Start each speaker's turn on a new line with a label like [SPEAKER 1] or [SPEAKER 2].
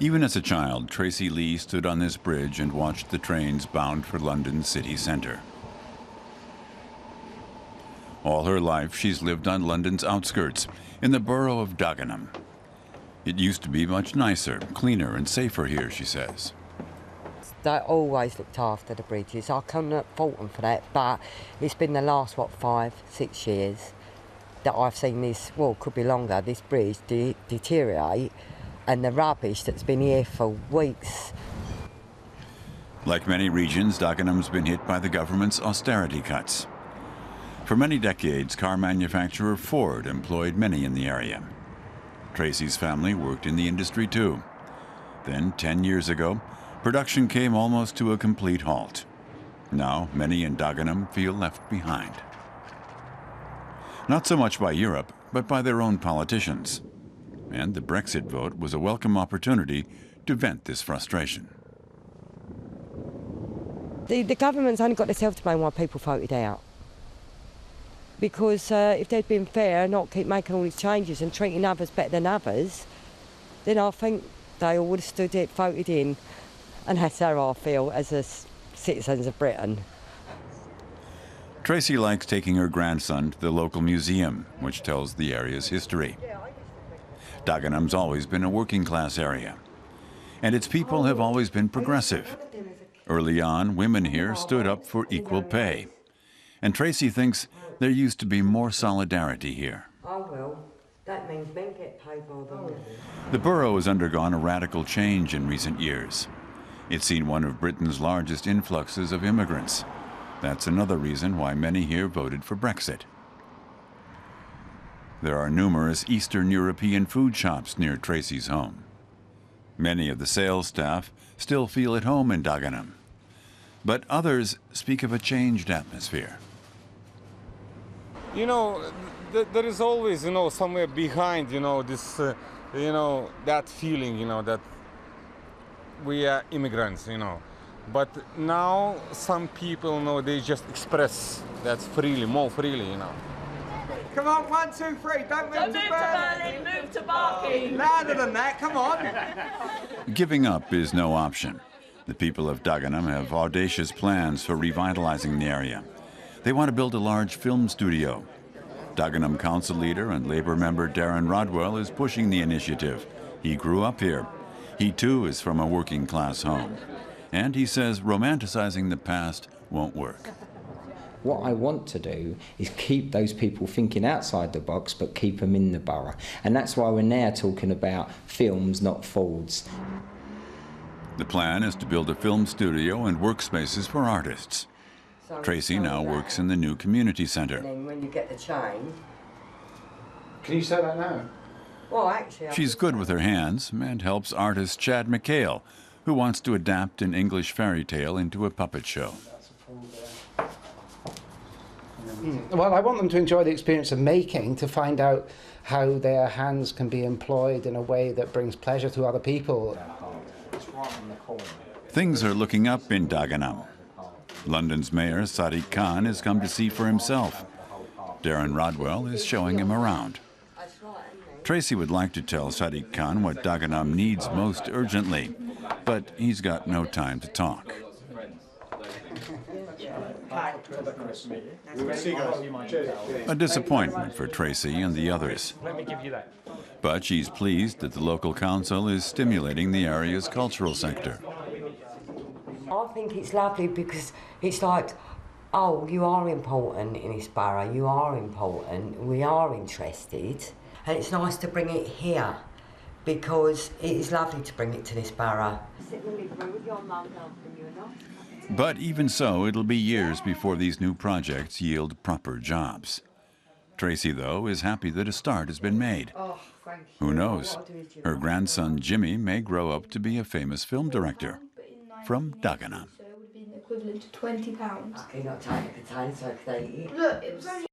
[SPEAKER 1] Even as a child, Tracy Lee stood on this bridge and watched the trains bound for London's city centre. All her life, she's lived on London's outskirts, in the borough of Dagenham. It used to be much nicer, cleaner and safer here, she says.
[SPEAKER 2] They always looked after the bridges. I cannot fault them for that, but it's been the last, 5, 6 years that I've seen this, well, could be longer, this bridge deteriorate, and the rubbish that's been here for weeks.
[SPEAKER 1] Like many regions, Dagenham's been hit by the government's austerity cuts. For many decades, car manufacturer Ford employed many in the area. Tracy's family worked in the industry too. Then, 10 years ago, production came almost to a complete halt. Now, many in Dagenham feel left behind. Not so much by Europe, but by their own politicians. And the Brexit vote was a welcome opportunity to vent this frustration.
[SPEAKER 2] The government's only got themselves to blame why people voted out. Because if they'd been fair and not keep making all these changes and treating others better than others, then I think they all would have stood it, voted in, and that's how I feel as citizens of Britain.
[SPEAKER 1] Tracy likes taking her grandson to the local museum, which tells the area's history. Dagenham's always been a working-class area, and its people have always been progressive. Early on, women here stood up for equal pay. And Tracy thinks there used to be more solidarity here.
[SPEAKER 2] Oh, well, that means men get paid more than women.
[SPEAKER 1] The borough has undergone a radical change in recent years. It's seen one of Britain's largest influxes of immigrants. That's another reason why many here voted for Brexit. There are numerous Eastern European food shops near Tracy's home. Many of the sales staff still feel at home in Dagenham, but others speak of a changed atmosphere.
[SPEAKER 3] You know, there is always, somewhere behind, this, that feeling, that we are immigrants, But now some people, they just express that freely, more freely,
[SPEAKER 4] Come on, 1, 2, 3, don't move to Berlin, move to Barking. Louder than that, come on.
[SPEAKER 1] Giving up is no option. The people of Dagenham have audacious plans for revitalizing the area. They want to build a large film studio. Dagenham Council leader and Labour member Darren Rodwell is pushing the initiative. He grew up here. He too is from a working-class home. And he says romanticizing the past won't work.
[SPEAKER 5] What I want to do is keep those people thinking outside the box, but keep them in the borough. And that's why we're now talking about films, not Fords.
[SPEAKER 1] The plan is to build a film studio and workspaces for artists. Tracy now works in the new community centre.
[SPEAKER 2] And then when you get the chain...
[SPEAKER 4] Can you say that now?
[SPEAKER 2] Well, actually...
[SPEAKER 1] She's good with her hands and helps artist Chad McHale, who wants to adapt an English fairy tale into a puppet show.
[SPEAKER 6] Well, I want them to enjoy the experience of making, to find out how their hands can be employed in a way that brings pleasure to other people.
[SPEAKER 1] Things are looking up in Dagenham. London's mayor, Sadiq Khan, has come to see for himself. Darren Rodwell is showing him around. Tracy would like to tell Sadiq Khan what Dagenham needs most urgently, but he's got no time to talk. A disappointment for Tracy and the others. But she's pleased that the local council is stimulating the area's cultural sector.
[SPEAKER 2] I think it's lovely because it's like, oh, you are important in this borough, you are important, we are interested. And it's nice to bring it here because it is lovely to bring it to this borough.
[SPEAKER 1] But even so, it'll be years before these new projects yield proper jobs. Tracy, though, is happy that a start has been made. Who knows? Her grandson Jimmy may grow up to be a famous film director from Dagenham.
[SPEAKER 7] So it would be the equivalent to £20.
[SPEAKER 2] You're not taking a potato, could they?
[SPEAKER 7] Look, it was only